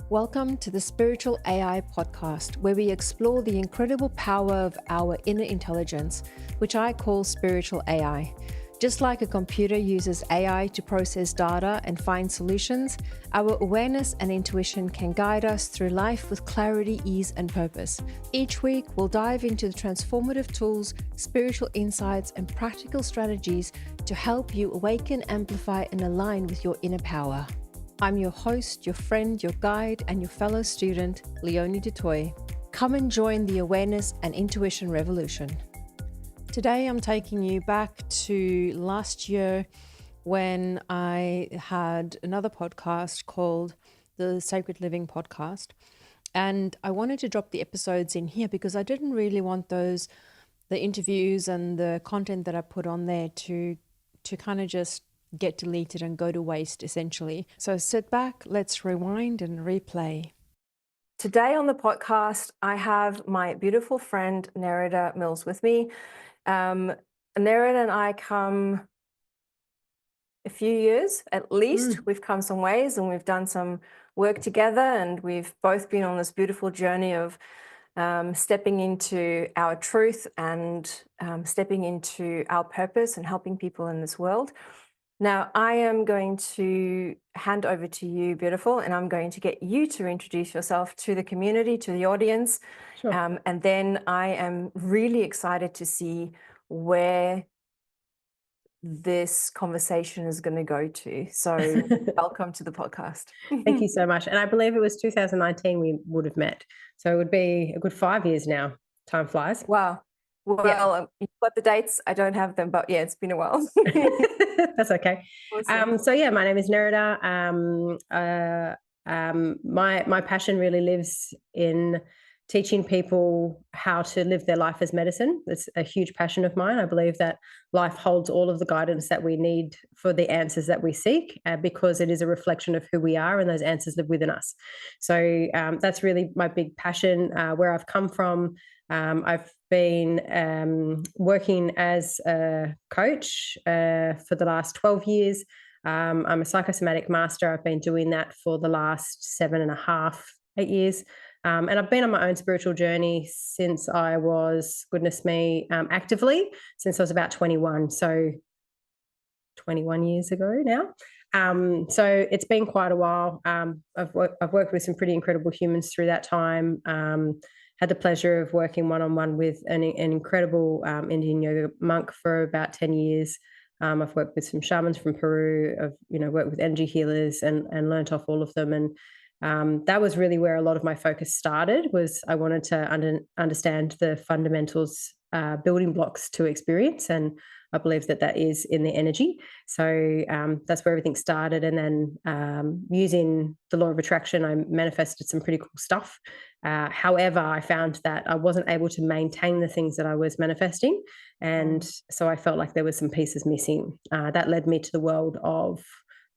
Welcome to the Spiritual AI podcast, where we explore the incredible power of our inner intelligence, which I call spiritual AI. Just like a computer uses AI to process data and find solutions, our awareness and intuition can guide us through life with clarity, ease, and purpose. Each week, we'll dive into the transformative tools, spiritual insights, and practical strategies to help you awaken, amplify, and align with your inner power. I'm your host, your friend, your guide, and your fellow student, Leonie Dutoy. Come and join the awareness and intuition revolution. Today, I'm taking you back to last year when I had another podcast called the Sacred Living Podcast. And I wanted to drop the episodes in here because I didn't really want the interviews and the content that I put on there to kind of just get deleted and go to waste, essentially. So sit back, let's rewind and replay. Today on the podcast, I have my beautiful friend Nerida Mills with me. Nerida and I come a few years at least. We've come some ways and we've done some work together, and we've both been on this beautiful journey of stepping into our truth and stepping into our purpose and helping people in this world. Now, I am going to hand over to you, beautiful, and I'm going to get you to introduce yourself to the community, to the audience. Sure. And then I am really excited to see where this conversation is going to go to. So welcome to the podcast. Thank you so much. And I believe it was 2019 we would have met. So it would be a good 5 years now. Time flies. Wow. Well, you've got the dates. I don't have them, but yeah, it's been a while. That's okay. Awesome. So yeah, my name is Nerida. My passion really lives in teaching people how to live their life as medicine. It's a huge passion of mine. I believe that life holds all of the guidance that we need for the answers that we seek, because it is a reflection of who we are, and those answers live within us. So that's really my big passion. Where I've come from, I've been working as a coach for the last 12 years. I'm a psychosomatic master. I've been doing that for the last 7.5, 8 years. And I've been on my own spiritual journey since I was, actively, since I was about 21. So 21 years ago now. So it's been quite a while. I've worked with some pretty incredible humans through that time. Had the pleasure of working one-on-one with an incredible Indian yoga monk for about 10 years. I've worked with some shamans from Peru. I've worked with energy healers and learnt off all of them. And that was really where a lot of my focus started. Was I wanted to understand the fundamentals, building blocks to experience, and I believe that is in the energy. So that's where everything started. And then using the law of attraction, I manifested some pretty cool stuff. However, I found that I wasn't able to maintain the things that I was manifesting. And so I felt like there were some pieces missing. That led me to the world of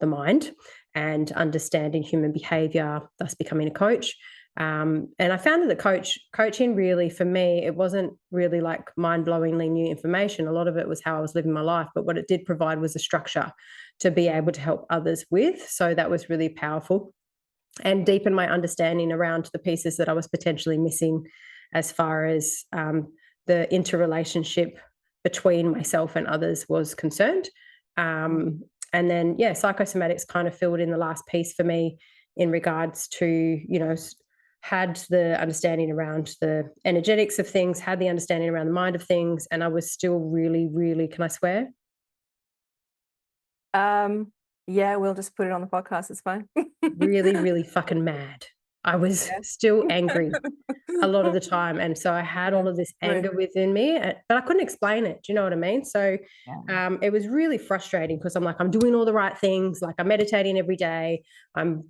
the mind and understanding human behavior, thus becoming a coach. And I found that coaching really, for me, it wasn't really like mind-blowingly new information. A lot of it was how I was living my life, but what it did provide was a structure to be able to help others with. So that was really powerful and deepen my understanding around the pieces that I was potentially missing as far as the interrelationship between myself and others was concerned. And then, psychosomatics kind of filled in the last piece for me in regards to, had the understanding around the energetics of things, had the understanding around the mind of things, and I was still really, really, can I swear? Yeah, we'll just put it on the podcast. It's fine. Really, really fucking mad. I was still angry a lot of the time. And so I had all of this anger within me, but I couldn't explain it. Do you know what I mean? So it was really frustrating because I'm like, I'm doing all the right things. Like I'm meditating every day. I'm,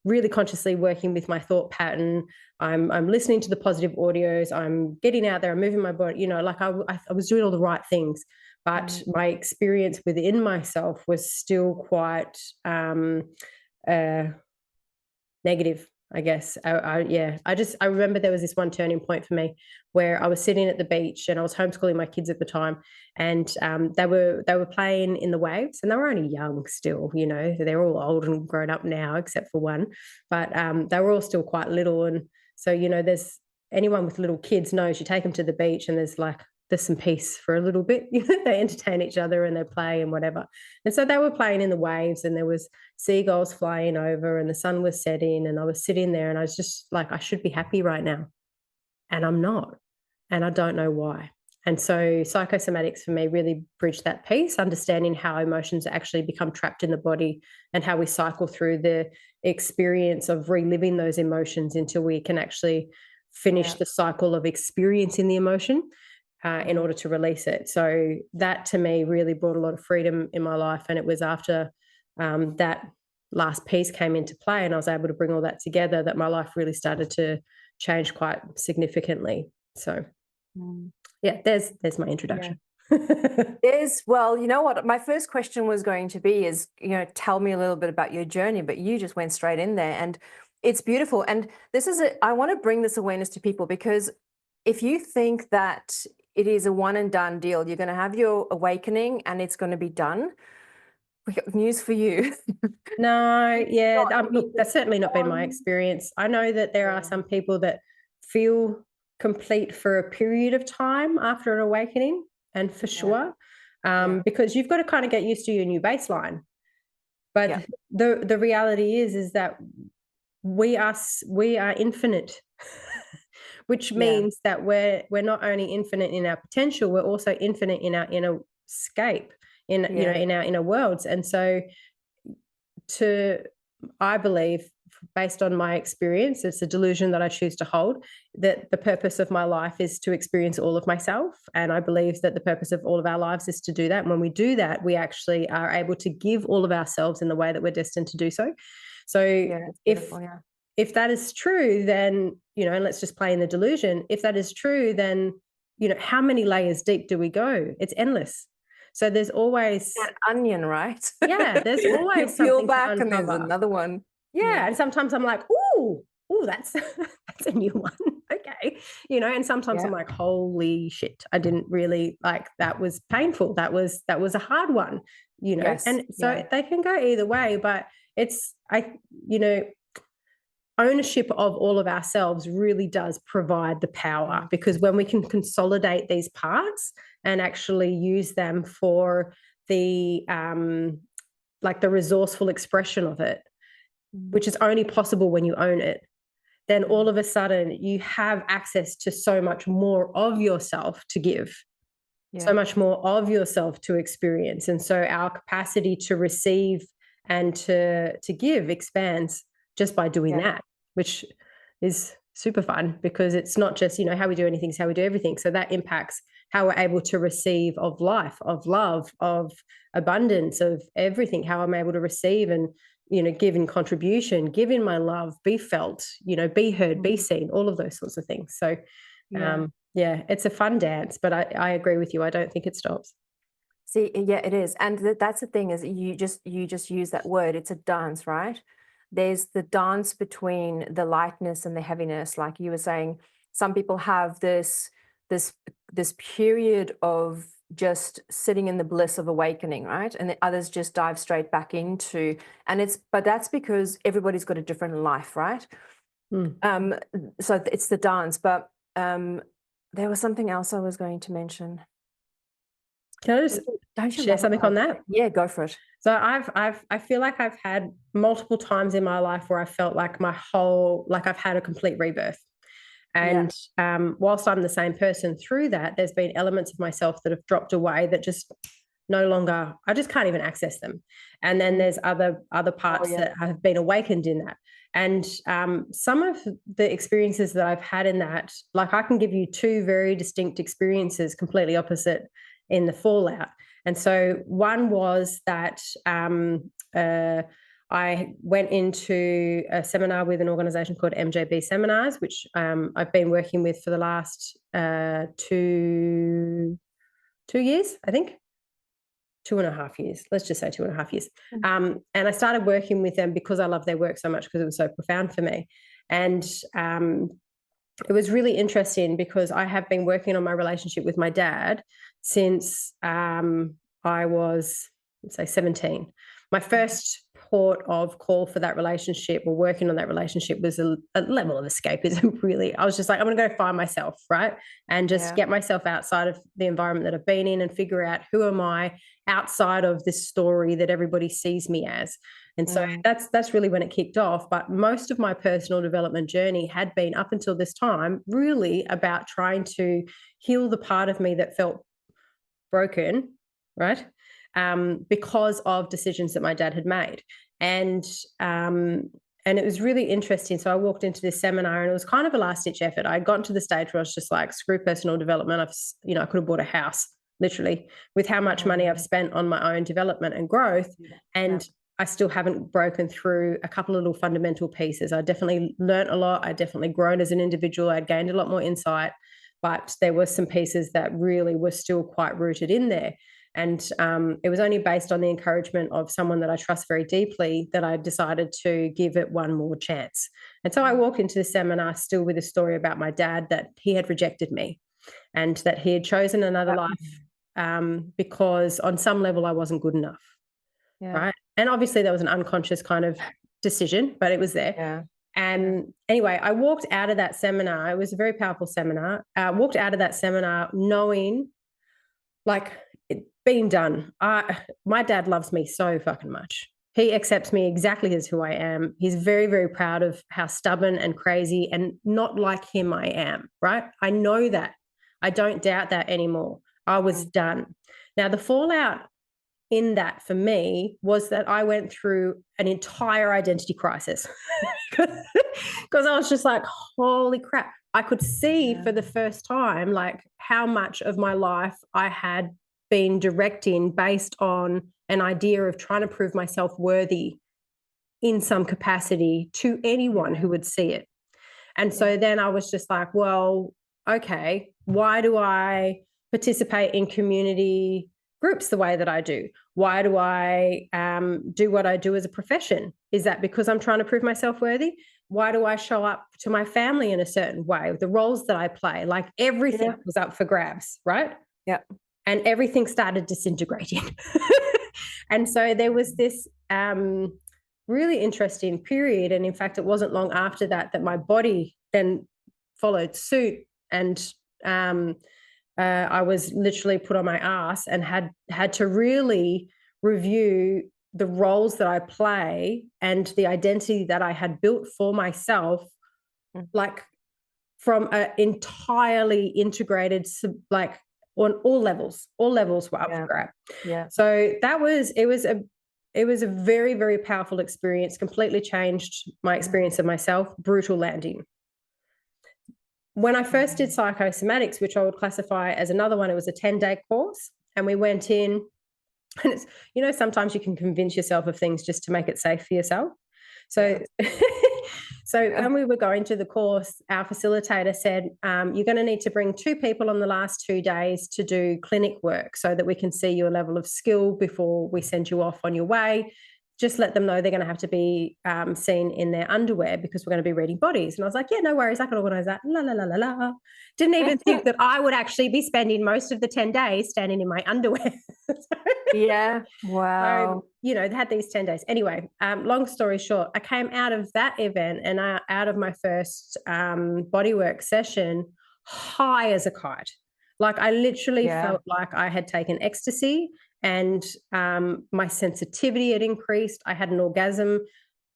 really consciously working with my thought pattern. I'm listening to the positive audios. I'm getting out there. I'm moving my body, like I was doing all the right things. But my experience within myself was still quite negative, I guess. I remember there was this one turning point for me where I was sitting at the beach and I was homeschooling my kids at the time, and they were playing in the waves, and they were only young still. They're all old and grown up now except for one, but they were all still quite little. And so there's anyone with little kids knows you take them to the beach and there's some peace for a little bit. They entertain each other and they play and whatever. And so they were playing in the waves, and there was seagulls flying over, and the sun was setting, and I was sitting there, and I was just like, I should be happy right now, and I'm not, and I don't know why. And so psychosomatics for me really bridged that piece, understanding how emotions actually become trapped in the body and how we cycle through the experience of reliving those emotions until we can actually finish the cycle of experiencing the emotion in order to release it. So that to me really brought a lot of freedom in my life. And it was after that last piece came into play and I was able to bring all that together that my life really started to change quite significantly. So there's my introduction. Well, you know what? My first question was going to be is, tell me a little bit about your journey, but you just went straight in there, and it's beautiful. And I want to bring this awareness to people, because if you think that it is a one and done deal, you're going to have your awakening and it's going to be done, we got news for you. No, look, that's certainly not been my experience. I know that there are some people that feel complete for a period of time after an awakening, and for sure, because you've got to kind of get used to your new baseline. But the reality is that we are infinite. Which means that we're not only infinite in our potential, we're also infinite in our inner scape, in our inner worlds. And so I believe, based on my experience, it's a delusion that I choose to hold, that the purpose of my life is to experience all of myself. And I believe that the purpose of all of our lives is to do that. And when we do that, we actually are able to give all of ourselves in the way that we're destined to do so. So if that is true, then, and let's just play in the delusion. If that is true, then, how many layers deep do we go? It's endless. So there's always that onion, right? Yeah, there's always you peel something back to and there's another one. Yeah, and sometimes I'm like, ooh, that's that's a new one. Okay. And sometimes I'm like, holy shit, I didn't really that was painful. That was a hard one, Yes. And so they can go either way, but ownership of all of ourselves really does provide the power, because when we can consolidate these parts and actually use them for the the resourceful expression of it, which is only possible when you own it, then all of a sudden you have access to so much more of yourself to give, so much more of yourself to experience. And so our capacity to receive and to give expands just by doing that, which is super fun, because it's not just, how we do anything, it's how we do everything. So that impacts how we're able to receive of life, of love, of abundance, of everything, how I'm able to receive and, give in contribution, give in my love, be felt, be heard, be seen, all of those sorts of things. So, it's a fun dance, but I agree with you. I don't think it stops. See, it is. And that's the thing, is you just use that word. It's a dance, right? There's the dance between the lightness and the heaviness. Like you were saying, some people have this period of just sitting in the bliss of awakening, right? And the others just dive straight back into, but that's because everybody's got a different life, right? So it's the dance, but there was something else I was going to mention. Can I just share something on that? Yeah, go for it. So I feel like I've had multiple times in my life where I felt like I've had a complete rebirth. And whilst I'm the same person through that, there's been elements of myself that have dropped away that just no longer, I just can't even access them. And then there's other parts that have been awakened in that. And some of the experiences that I've had in that, I can give you two very distinct experiences, completely opposite in the fallout. And so one was that I went into a seminar with an organization called MJB Seminars, which I've been working with for the last 2 years, I think. 2.5 years. Let's just say 2.5 years. And I started working with them because I love their work so much, because it was so profound for me. And it was really interesting because I have been working on my relationship with my dad since I was, let's say, 17. My first port of call for that relationship or working on that relationship was a level of escapism, really. I was just like, I'm going to go find myself, right? And just get myself outside of the environment that I've been in and figure out who am I outside of this story that everybody sees me as. And so that's really when it kicked off. But most of my personal development journey had been, up until this time, really about trying to heal the part of me that felt broken, right? Because of decisions that my dad had made. And it was really interesting. So I walked into this seminar and it was kind of a last-ditch effort. I got to the stage where I was just like, screw personal development. I could have bought a house, literally, with how much money I've spent on my own development and growth. And I still haven't broken through a couple of little fundamental pieces. I definitely learned a lot. I definitely grown as an individual. I'd gained a lot more insight, but there were some pieces that really were still quite rooted in there. And it was only based on the encouragement of someone that I trust very deeply that I decided to give it one more chance. And so I walked into the seminar still with a story about my dad, that he had rejected me and that he had chosen another life because on some level I wasn't good enough. Right. And obviously there was an unconscious kind of decision, but it was there. And anyway, I walked out of that seminar. It was a very powerful seminar. Walked out of that seminar knowing, like, it being done. My dad loves me so fucking much. He accepts me exactly as who I am. He's very, very proud of how stubborn and crazy and not like him I am, right? I know that. I don't doubt that anymore. I was done. Now, the fallout in that for me was that I went through an entire identity crisis because I was just like, holy crap. I could see for the first time, like, how much of my life I had been directing based on an idea of trying to prove myself worthy in some capacity to anyone who would see it. And so then I was just like, well, okay, why do I participate in community groups the way that I do? Why do I do what I do as a profession? Is that because I'm trying to prove myself worthy? Why do I show up to my family in a certain way? The roles that I play, like, everything was up for grabs, right? Yeah. And everything started disintegrating. And so there was this really interesting period. And in fact, it wasn't long after that my body then followed suit. And I was literally put on my ass and had to really review the roles that I play and the identity that I had built for myself, like, from an entirely integrated, like, on all levels were up for grab. So it was a very, very powerful experience, completely changed my experience of myself. Brutal landing. When I first did psychosomatics, which I would classify as another one, it was a 10-day course, and we went in, and it's, sometimes you can convince yourself of things just to make it safe for yourself. So, when we were going to the course, our facilitator said, you're going to need to bring 2 people on the last 2 days to do clinic work so that we can see your level of skill before we send you off on your way. Just let them know they're going to have to be seen in their underwear because we're going to be reading bodies. And I was like, yeah, no worries. I can organize that. La, la, la, la, la. Didn't even think that I would actually be spending most of the 10 days standing in my underwear. Wow. So, they had these 10 days. Anyway, long story short, I came out of that event and out of my first bodywork session high as a kite. Like, I literally felt like I had taken ecstasy, and my sensitivity had increased. I had an orgasm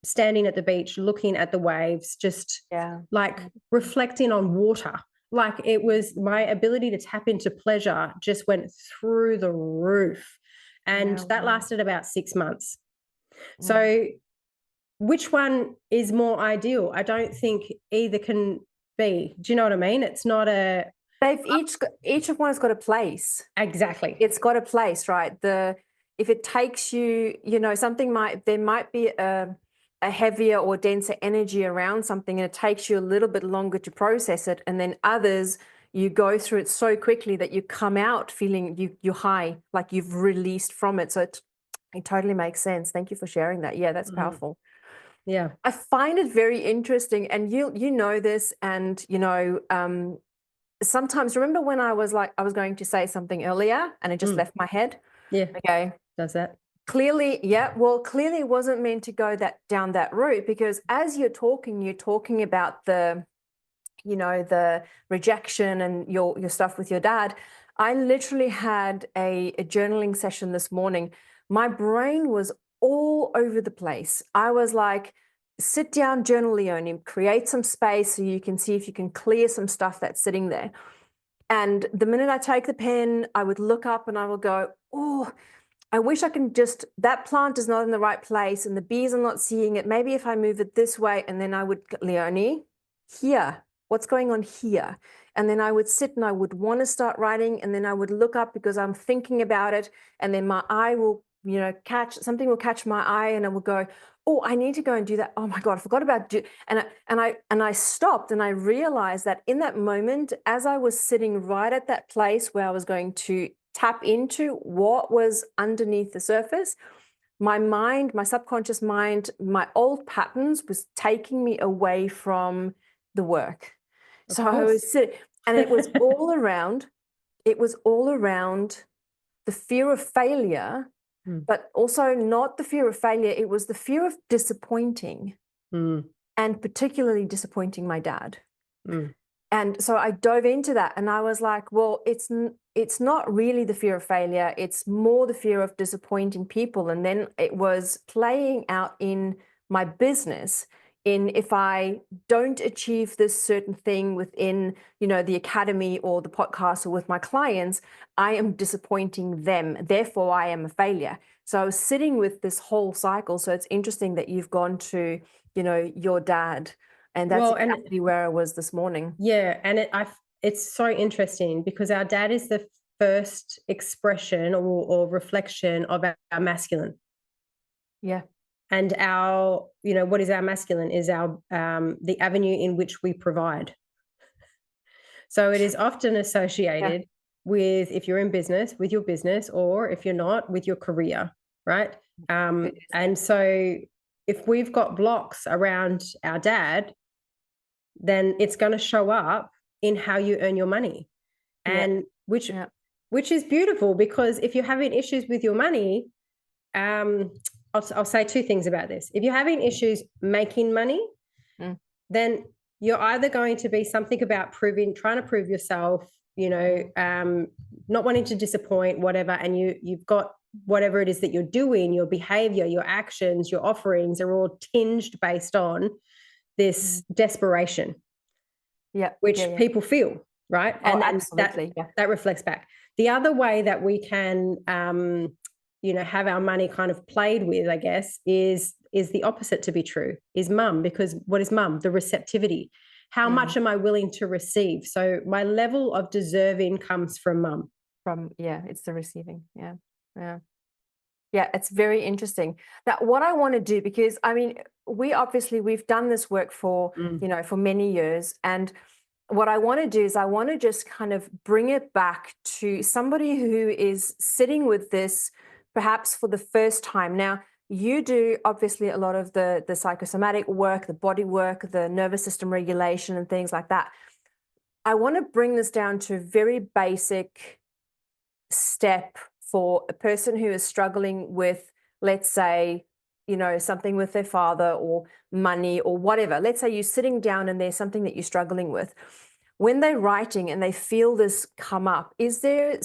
standing at the beach, looking at the waves, just like reflecting on water. Like, it was, my ability to tap into pleasure just went through the roof. And that lasted about 6 months. So which one is more ideal? I don't think either can be. Do you know what I mean? It's not a... They've each of one has got a place. Exactly. It's got a place, right? If it takes you, there might be a heavier or denser energy around something, and it takes you a little bit longer to process it. And then others, you go through it so quickly that you come out feeling you're high, like you've released from it. So it totally makes sense. Thank you for sharing that. Yeah, that's powerful. Yeah. I find it very interesting, and you know this, and sometimes, remember when I was going to say something earlier and it just Mm. left my head? Yeah. Okay. Does that? Clearly, yeah. Well, clearly it wasn't meant to go down that route, because as you're talking about the rejection and your stuff with your dad. I literally had a journaling session this morning. My brain was all over the place. I was like, sit down, journal, Leonie, create some space so you can see if you can clear some stuff that's sitting there. And the minute I take the pen, I would look up and I will go, oh, I wish I can that plant is not in the right place and the bees are not seeing it. Maybe if I move it this way, and then I would, Leonie, here, what's going on here? And then I would sit and I would want to start writing, and then I would look up because I'm thinking about it. And then my eye will, something will catch my eye, and I will go, oh, I need to go and do that. Oh my God, I forgot about and I stopped, and I realized that in that moment, as I was sitting right at that place where I was going to tap into what was underneath the surface, my mind, my subconscious mind, my old patterns was taking me away from the work. Of So I course. was sitting, and it was all around, the fear of failure, but also not the fear of failure. It was the fear of disappointing, and particularly disappointing my dad. Mm. And so I dove into that, and I was like, well, it's not really the fear of failure. It's more the fear of disappointing people. And then it was playing out in my business, in if I don't achieve this certain thing within, the academy or the podcast or with my clients, I am disappointing them. Therefore, I am a failure. So I was sitting with this whole cycle. So it's interesting that you've gone to, your dad. And that's exactly where I was this morning. Yeah, and it's so interesting because our dad is the first expression or reflection of our masculine. Yeah. And what is our masculine is our the avenue in which we provide. So it is often associated with, if you're in business, with your business, or if you're not, with your career, right? And so if we've got blocks around our dad, then it's going to show up in how you earn your money. And which is beautiful, because if you're having issues with your money, I'll say two things about this. If you're having issues making money, then you're either going to be something about trying to prove yourself, not wanting to disappoint, whatever, and you've got whatever it is that you're doing, your behavior, your actions, your offerings are all tinged based on this desperation, which people feel, right? Oh, and absolutely. that reflects back. The other way that we can, have our money kind of played with, I guess, is the opposite to be true, is mum. Because what is mum? The receptivity. How much am I willing to receive? So my level of deserving comes from mum. It's the receiving. Yeah, it's very interesting. Now, what I want to do, because we've done this work for, for many years. And what I want to do is I want to just kind of bring it back to somebody who is sitting with this perhaps for the first time. Now, you do obviously a lot of the psychosomatic work, the body work, the nervous system regulation and things like that. I want to bring this down to a very basic step for a person who is struggling with, let's say, something with their father or money or whatever. Let's say you're sitting down and there's something that you're struggling with. When they're writing and they feel this come up, is there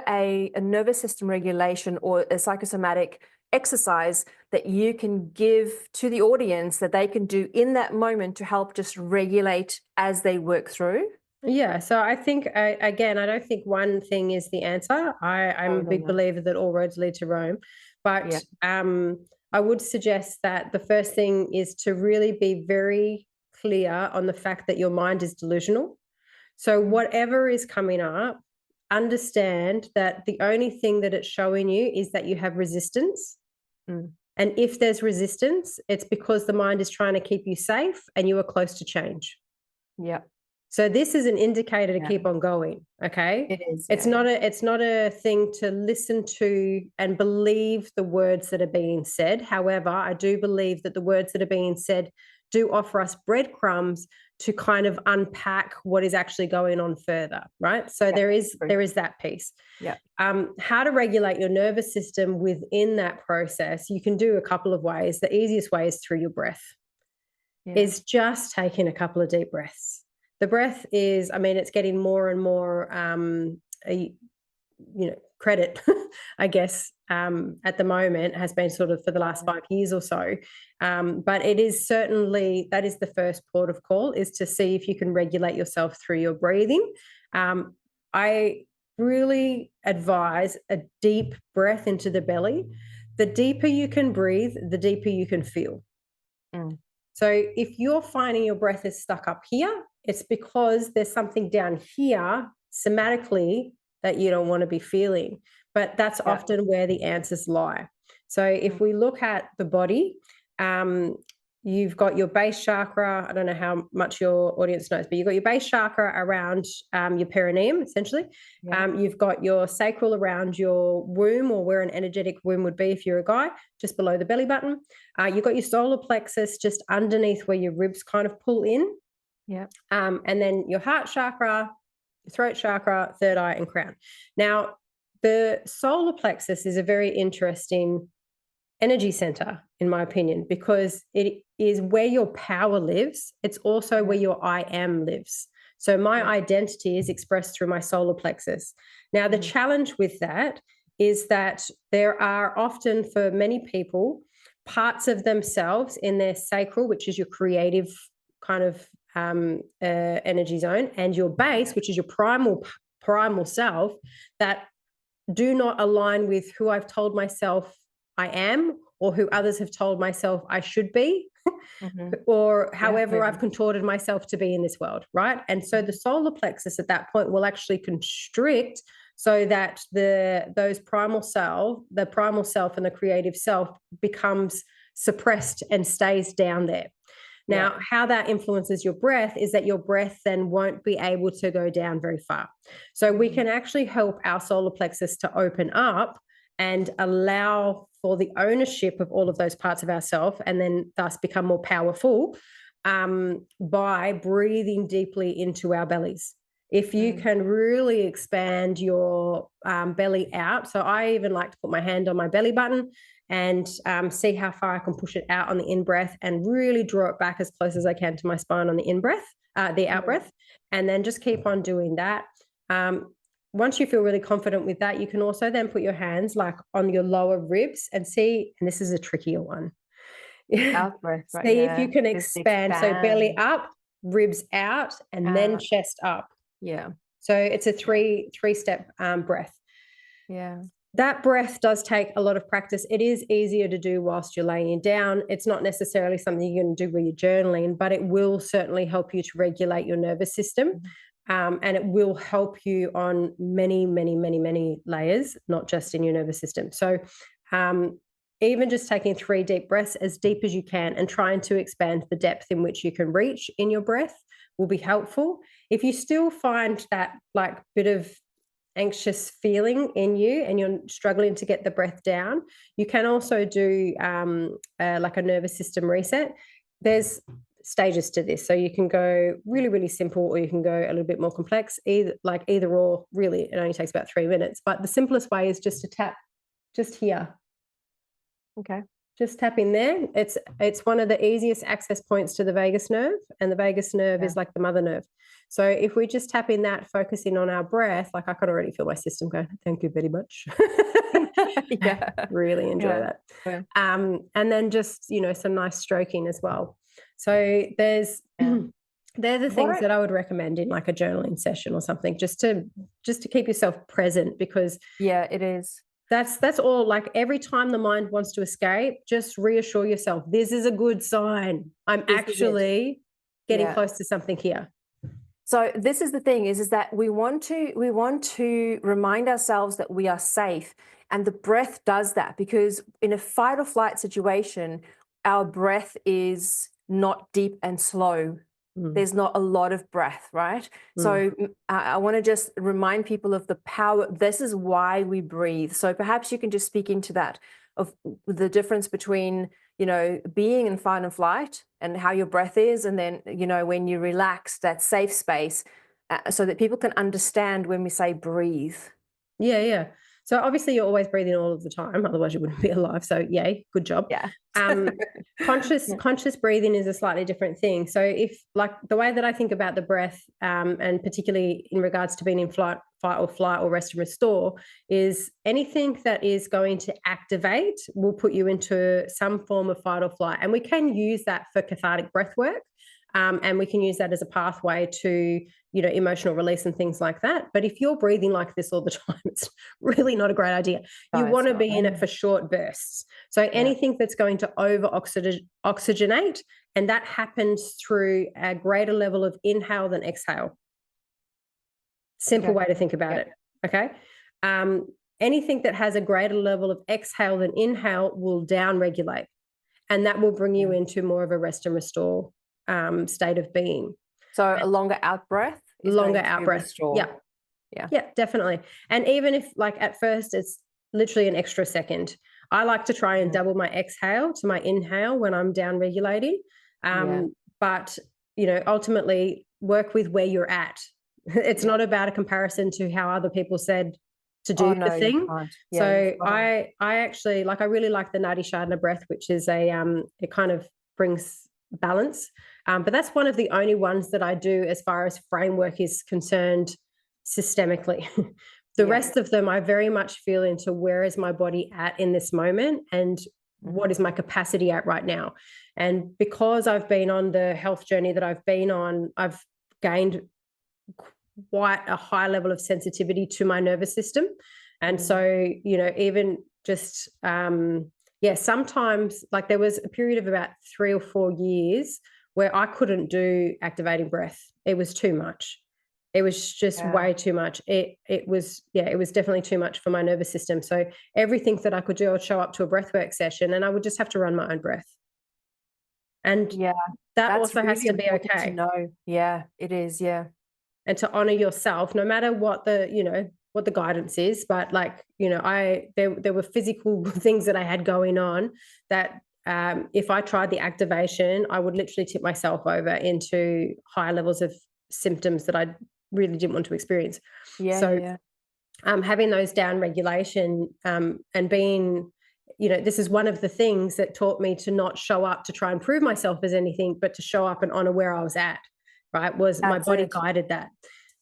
a nervous system regulation or a psychosomatic exercise that you can give to the audience that they can do in that moment to help just regulate as they work through? Yeah, so I think, again, I don't think one thing is the answer. I'm a big believer that all roads lead to Rome. But I would suggest that the first thing is to really be very clear on the fact that your mind is delusional. So whatever is coming up, understand that the only thing that it's showing you is that you have resistance. And if there's resistance, it's because the mind is trying to keep you safe and you are close to change. Yeah. So this is an indicator to Yeah. keep on going. Okay. It is. It's not a thing to listen to and believe the words that are being said. However, I do believe that the words that are being said do offer us breadcrumbs to kind of unpack what is actually going on further, right? So there is that piece. Yeah. How to regulate your nervous system within that process, you can do a couple of ways. The easiest way is through your breath. Is just taking a couple of deep breaths. The breath is, I mean, it's getting more and more, credit, I guess, at the moment, has been sort of for the last 5 years or so. But it is certainly, that is the first port of call, is to see if you can regulate yourself through your breathing. I really advise a deep breath into the belly. The deeper you can breathe, the deeper you can feel. So if you're finding your breath is stuck up here, it's because there's something down here somatically that you don't want to be feeling. But that's often where the answers lie. So if we look at the body, you've got your base chakra. I don't know how much your audience knows, but you've got your base chakra around your perineum, essentially. You've got your sacral around your womb, or where an energetic womb would be if you're a guy, just below the belly button. You've got your solar plexus just underneath where your ribs kind of pull in. And then your heart chakra, your throat chakra, third eye, and crown. Now, the solar plexus is a very interesting energy center, in my opinion, because it is where your power lives. It's also where your I am lives. So my identity is expressed through my solar plexus. Now, the challenge with that is that there are often, for many people, parts of themselves in their sacral, which is your creative kind of energy zone, and your base, which is your primal self, that do not align with who I've told myself I am, or who others have told myself I should be, or however I've contorted myself to be in this world, right? And so the solar plexus at that point will actually constrict, so that the primal self and the creative self becomes suppressed and stays down there. Now, how that influences your breath is that your breath then won't be able to go down very far. So we can actually help our solar plexus to open up and allow for the ownership of all of those parts of ourselves, and then thus become more powerful by breathing deeply into our bellies. If you can really expand your belly out, so I even like to put my hand on my belly button and see how far I can push it out on the in-breath, and really draw it back as close as I can to my spine on the in-breath, the out-breath, and then just keep on doing that. Once you feel really confident with that, you can also then put your hands like on your lower ribs and see, and this is a trickier one. Out-breath, right? See if you can expand. So belly up, ribs out, and then chest up. So it's a three-step breath. That breath does take a lot of practice. It is easier to do whilst you're laying down. It's not necessarily something you're going to do when you're journaling, but it will certainly help you to regulate your nervous system. And it will help you on many, many, many, many layers, not just in your nervous system. So even just taking 3 deep breaths, as deep as you can, and trying to expand the depth in which you can reach in your breath will be helpful. If you still find that like bit of anxious feeling in you and you're struggling to get the breath down, you can also do like a nervous system reset. There's stages to this, so you can go really, really simple, or you can go a little bit more complex. Either or, really, it only takes about 3 minutes. But the simplest way is just to tap just here. Just tap in there. It's one of the easiest access points to the vagus nerve, and the vagus nerve is like the mother nerve. So if we just tap in that, focusing on our breath, like I can already feel my system going, thank you very much. Really enjoy that. And then just, some nice stroking as well. So they're the things that I would recommend in like a journaling session or something, just to keep yourself present, because it is. That's all. Like every time the mind wants to escape, just reassure yourself, this is a good sign. I'm actually getting close to something here. So this is the thing is that we want to remind ourselves that we are safe, and the breath does that, because in a fight or flight situation, our breath is not deep and slow. Mm, there's not a lot of breath, right? mm. So I want to just remind people of the power. This is why we breathe. So perhaps you can just speak into that, of the difference between, being in fight and flight and how your breath is, and then, when you relax, that safe space, so that people can understand when we say breathe. Yeah, yeah. So obviously you're always breathing all of the time, otherwise you wouldn't be alive. So yay, good job. Yeah. Um, conscious Yeah. conscious breathing is a slightly different thing. So if, like, the way that I think about the breath, and particularly in regards to being in fight or flight or rest and restore, is anything that is going to activate will put you into some form of fight or flight. And we can use that for cathartic breath work. And we can use that as a pathway to, emotional release and things like that. But if you're breathing like this all the time, it's really not a great idea. You No, want it's to not. be in it for short bursts. So Yeah. anything that's going to oxygenate, and that happens through a greater level of inhale than exhale. Simple Okay. way to think about Yeah. it. Okay. Um, Anything that has a greater level of exhale than inhale will down regulate, and that will bring you Yeah. into more of a rest and restore state of being. So a longer out breath is Longer going out to breath. Yeah. restore. Yeah. Yeah, definitely. And even if, like, at first it's literally an extra second, I like to try and Yeah. double my exhale to my inhale when I'm down regulating. Yeah. But, ultimately work with where you're at. It's Yeah. not about a comparison to how other people said to Oh, do the no, you thing. can't. Yeah, you're So spot on. I actually, like, I really like the Nerida breath, which is it kind of brings balance. But that's one of the only ones that I do as far as framework is concerned systemically. The Yeah. rest of them, I very much feel into where is my body at in this moment, and what is my capacity at right now. And because I've been on the health journey that I've been on, I've gained quite a high level of sensitivity to my nervous system. And so, even just, sometimes, like, there was a period of about 3 or 4 years where I couldn't do activating breath. It was too much. It was just Yeah. way too much. It was definitely too much for my nervous system. So everything that I could do, I'd show up to a breathwork session and I would just have to run my own breath. And Yeah. that That's also has really to be important to okay. know. Yeah, it is. Yeah. And to honor yourself, no matter what the guidance is. But, like, there were physical things that I had going on that, if I tried the activation, I would literally tip myself over into higher levels of symptoms that I really didn't want to experience. Yeah. So, Yeah. having those down regulation, and being, this is one of the things that taught me to not show up to try and prove myself as anything, but to show up and honor where I was at, right? Was my That's body it. guided that.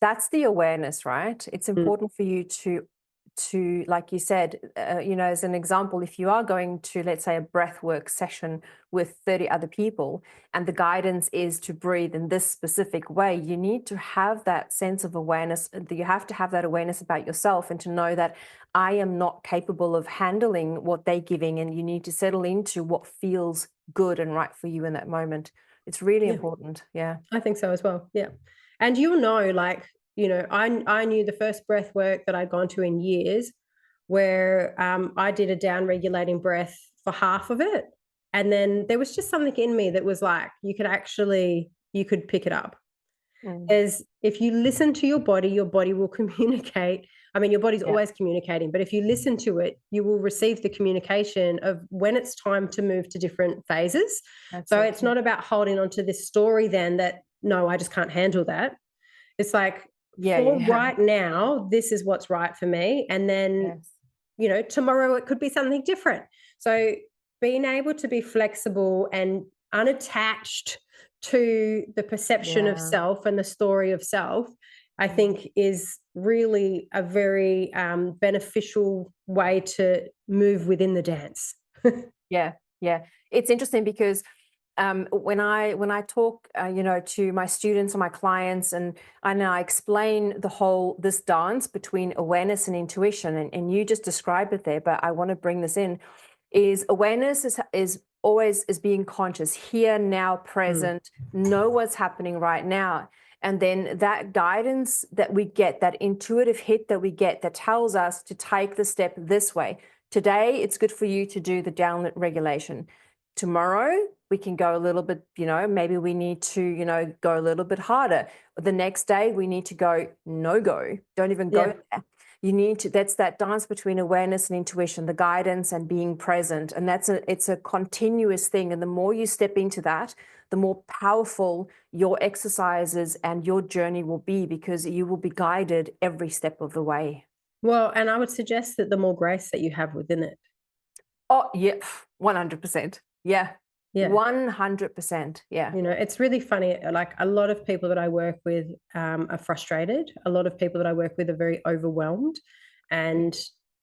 That's the awareness, right? It's Mm, important for you to, like you said, as an example, if you are going to, let's say, a breath work session with 30 other people, and the guidance is to breathe in this specific way, you need to have that sense of awareness. You have to have that awareness about yourself, and to know that I am not capable of handling what they're giving, and you need to settle into what feels good and right for you in that moment. It's really yeah. important. Yeah. I think so as well. Yeah. And like, I knew the first breath work that I'd gone to in years where, I did a down regulating breath for half of it. And then there was just something in me that was like, you could pick it up. Mm. As if you listen to your body will communicate. I mean, your body's Yeah. always communicating, but if you listen to it, you will receive the communication of when it's time to move to different phases. That's So it. it's not about holding on to this story then that, no, I just can't handle that. It's like, Yeah. for Yeah. right now, this is what's right for me. And then, Yes. tomorrow it could be something different. So being able to be flexible and unattached to the perception of Yeah. self and the story of self, I think is really a very, beneficial way to move within the dance. Yeah. Yeah. It's interesting because when I talk, to my students and my clients, and I explain this dance between awareness and intuition, and you just described it there, but I want to bring this in. Is awareness is always is being conscious, here, now, Mm, present, know what's happening right now. And then that guidance that we get, that intuitive hit that we get, that tells us to take the step this way. Today, it's good for you to do the down regulation. tomorrow we can go a little bit, maybe we need to, go a little bit harder. The next day we need to go, no go, don't even go there. You need to, that's that dance between awareness and intuition, the guidance and being present. And it's a continuous thing. And the more you step into that, the more powerful your exercises and your journey will be, because you will be guided every step of the way. Well, and I would suggest that the more grace that you have within it. Oh, yeah, 100%. Yeah. Yeah. 100%. Yeah. It's really funny. Like, a lot of people that I work with are frustrated. A lot of people that I work with are very overwhelmed and,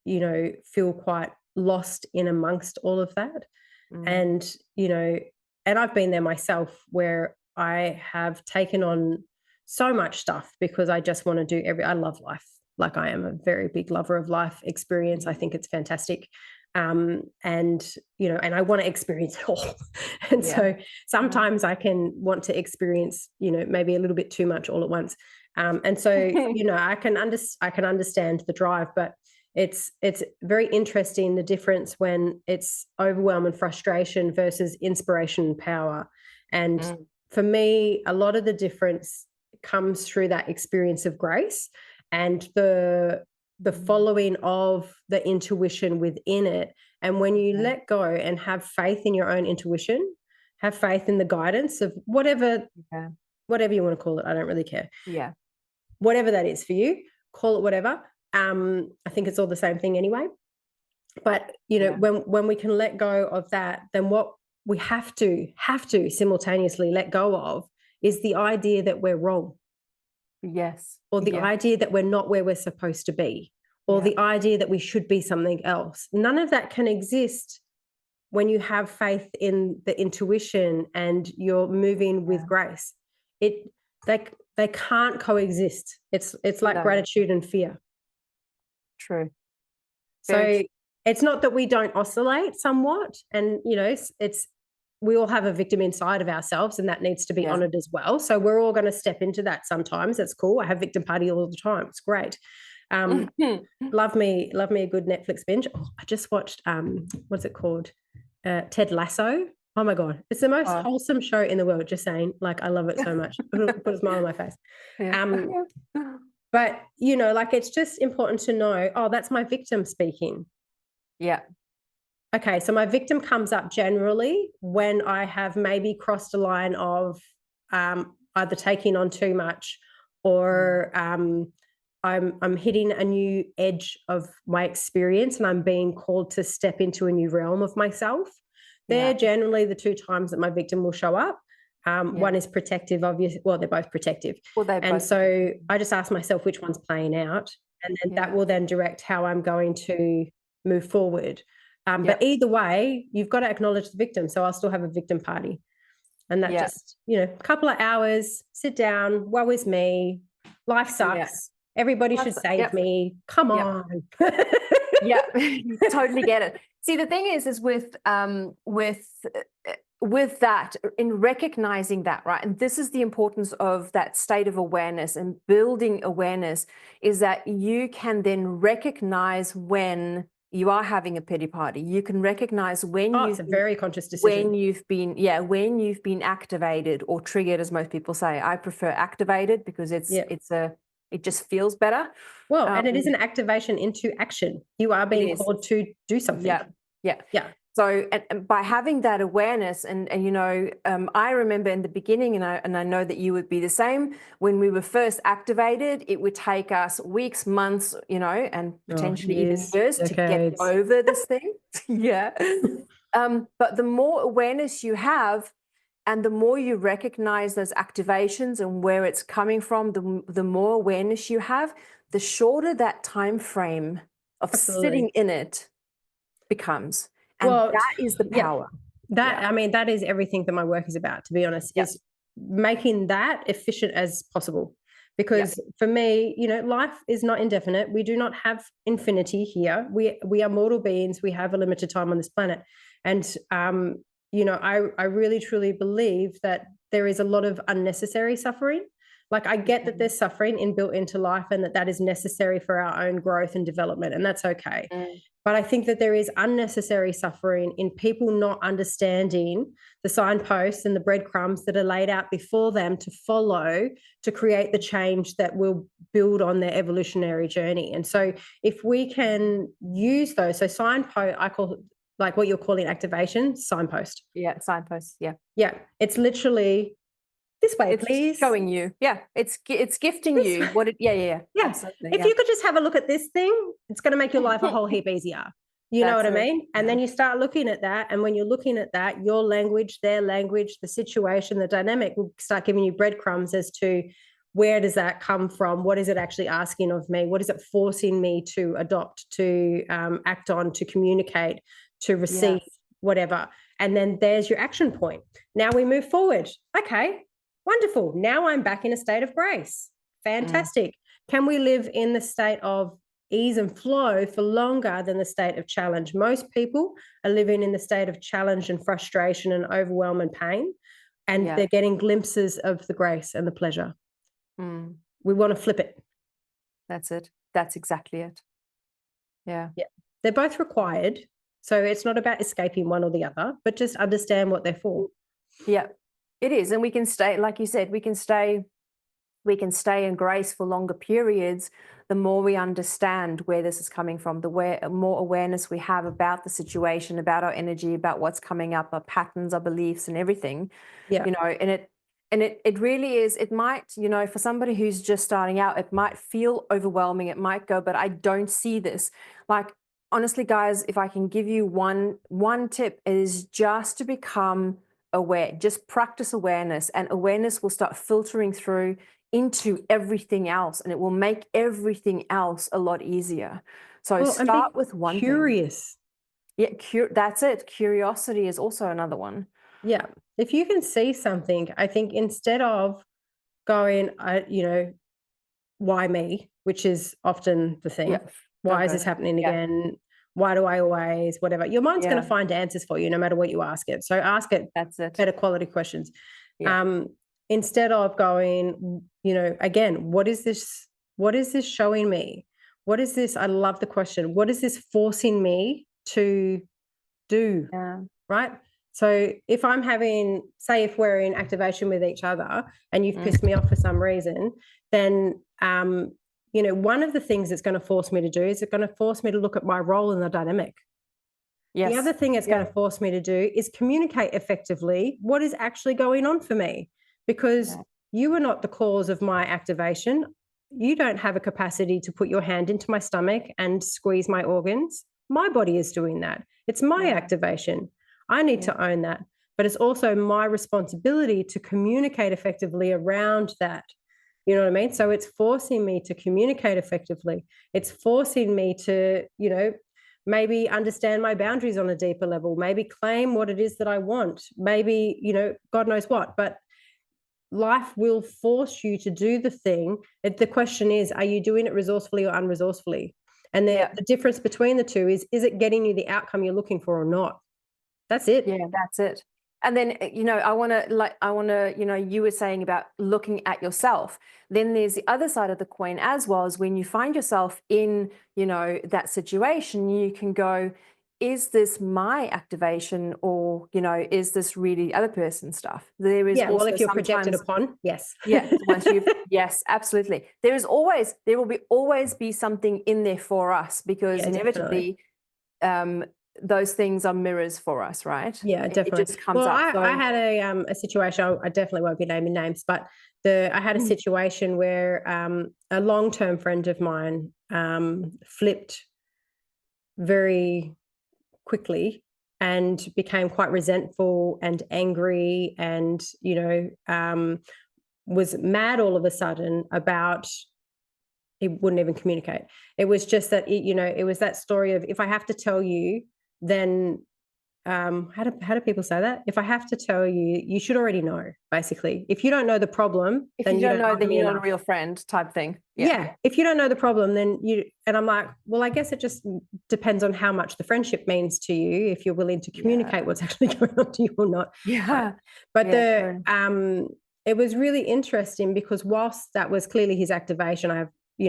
feel quite lost in amongst all of that. And, and I've been there myself, where I have taken on so much stuff because I just want to do I love life. Like, I am a very big lover of life experience. I think it's fantastic. And I want to experience it all. And so sometimes I can want to experience, maybe a little bit too much all at once. And so, I can understand the drive, but it's very interesting, the difference when it's overwhelm and frustration versus inspiration and power. And for me, a lot of the difference comes through that experience of grace and the following of the intuition within it. And when you let go and have faith in your own intuition, have faith in the guidance of whatever you want to call it. I don't really care. Yeah. Whatever that is for you, call it whatever. I think it's all the same thing anyway. But, when we can let go of that, then what we have to simultaneously let go of is the idea that we're wrong. Yes. Or the idea that we're not where we're supposed to be, or the idea that we should be something else. None of that can exist when you have faith in the intuition and you're moving with grace. They can't coexist. It's like gratitude and fear. True. So it's not that we don't oscillate somewhat, and we all have a victim inside of ourselves, and that needs to be honored as well. So we're all going to step into that sometimes. That's cool. I have victim party all the time. It's great. Love me a good Netflix binge. Oh, I just watched what's it called? Ted Lasso. Oh my God. It's the most wholesome show in the world. Just saying, like, I love it so much. Put a smile on my face. But it's just important to know, that's my victim speaking. Yeah. Okay, so my victim comes up generally when I have maybe crossed a line of either taking on too much, or I'm hitting a new edge of my experience and I'm being called to step into a new realm of myself. They're generally the two times that my victim will show up. One is protective, obviously. Well, they're both protective. So I just ask myself which one's playing out, and then that will then direct how I'm going to move forward. But either way, you've got to acknowledge the victim. So I'll still have a victim party. And that just, a couple of hours, sit down, woe is me, life sucks. Everybody should save me. Come on. Yeah, totally get it. See, the thing is with that, in recognizing that, right? And this is the importance of that state of awareness and building awareness, is that you can then recognize when you are having a pity party. You can recognize when it's a very conscious decision. When you've been activated or triggered, as most people say. I prefer activated because it just feels better. Well, and it is an activation into action. You are being called to do something. Yeah. So, and by having that awareness, and I remember in the beginning, and I know that you would be the same. When we were first activated, it would take us weeks, months, and potentially even years to get over this thing. But the more awareness you have, and the more you recognize those activations and where it's coming from, the more awareness you have, the shorter that time frame of sitting in it becomes. And that is the power. I mean, that is everything that my work is about, to be honest, is making that efficient as possible. Because for me, life is not indefinite. We do not have infinity here. We are mortal beings. We have a limited time on this planet. And, I really, truly believe that there is a lot of unnecessary suffering. Like, I get that there's suffering inbuilt into life and that is necessary for our own growth and development, and that's okay. But I think that there is unnecessary suffering in people not understanding the signposts and the breadcrumbs that are laid out before them to follow to create the change that will build on their evolutionary journey. And so if we can use those, so signpost, I call like what you're calling activation, signpost. Yeah, signpost. Yeah. Yeah. It's literally this way, It's please. showing you. Yeah. It's gifting you what it, yeah. Absolutely. If you could just have a look at this thing, it's going to make your life a whole heap easier. You know what I mean? And then you start looking at that. And when you're looking at that, your language, their language, the situation, the dynamic will start giving you breadcrumbs as to where does that come from? What is it actually asking of me? What is it forcing me to adopt, to act on, to communicate, to receive, whatever. And then there's your action point. Now we move forward. Okay, wonderful. Now I'm back in a state of grace. Fantastic. Can we live in the state of ease and flow for longer than the state of challenge? Most people are living in the state of challenge and frustration and overwhelm and pain, and they're getting glimpses of the grace and the pleasure. We want to flip it. That's it. That's exactly it. Yeah. They're both required. So it's not about escaping one or the other, but just understand what they're for. Yeah, it is. And we can stay, like you said, we can stay in grace for longer periods the more we understand where this is coming from, the more awareness we have about the situation, about our energy, about what's coming up, our patterns, our beliefs and everything. You know, and it really is, it might, you know, for somebody who's just starting out, it might feel overwhelming. It might go, but I don't see this. Like, honestly, guys, if I can give you one tip, is just to become aware. Just practice awareness, and awareness will start filtering through into everything else, and it will make everything else a lot easier. So start with one thing. Curious. Yeah, that's it. Curiosity is also another one. Yeah. If you can see something, I think instead of going, you know, why me, which is often the thing. Why is this happening again? Why do I always, whatever? Your mind's going to find answers for you no matter what you ask it. So ask it better quality questions. Instead of going, you know, again, what is this showing me? What is this? I love the question. What is this forcing me to do? Right? So if I'm having, say, if we're in activation with each other and you've pissed me off for some reason, then you know, one of the things it's going to force me to do is it's going to force me to look at my role in the dynamic. The other thing it's going to force me to do is communicate effectively what is actually going on for me, because you are not the cause of my activation. You don't have a capacity to put your hand into my stomach and squeeze my organs. My body is doing that. It's my activation. I need to own that. But it's also my responsibility to communicate effectively around that. You know what I mean? So it's forcing me to communicate effectively. It's forcing me to, you know, maybe understand my boundaries on a deeper level, maybe claim what it is that I want, maybe, you know, God knows what. But life will force you to do the thing. The question is, are you doing it resourcefully or unresourcefully? And the difference between the two is it getting you the outcome you're looking for or not? That's it. Yeah, that's it. And then, you know, I want to, you know, you were saying about looking at yourself. Then there's the other side of the coin as well, is when you find yourself in, you know, that situation, you can go, is this my activation, or, you know, is this really the other person's stuff? There is well, if you're projected upon, yes. Once you've, yes, absolutely. There will always be something in there for us, because inevitably, those things are mirrors for us, right? Yeah, definitely. It just comes up. I had a situation, I definitely won't be naming names, but I had a situation where a long-term friend of mine flipped very quickly and became quite resentful and angry, and, you know, was mad all of a sudden about, it wouldn't even communicate. It was just that, you know, it was that story of, if I have to tell you, then how do people say that? If I have to tell you, you should already know, basically. If you don't know the problem, if you don't know, then you're not a real friend type thing. Yeah. If you don't know the problem, then and I'm like, well, I guess it just depends on how much the friendship means to you, if you're willing to communicate what's actually going on to you or not. Yeah. But it it was really interesting because whilst that was clearly his activation, I have,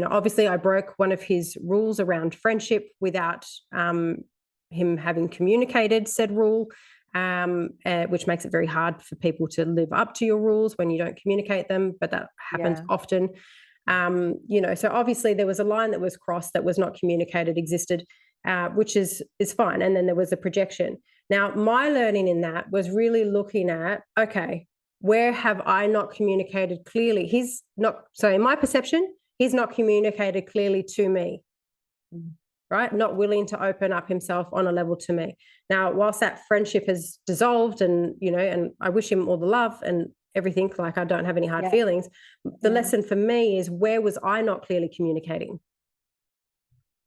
obviously I broke one of his rules around friendship without him having communicated said rule, which makes it very hard for people to live up to your rules when you don't communicate them, but that happens often. So obviously there was a line that was crossed that was not communicated, existed, which is fine. And then there was a projection. Now, my learning in that was really looking at, okay, where have I not communicated clearly? In my perception, he's not communicated clearly to me, right? Not willing to open up himself on a level to me. Now, whilst that friendship has dissolved and I wish him all the love and everything, like I don't have any hard feelings, the lesson for me is, where was I not clearly communicating?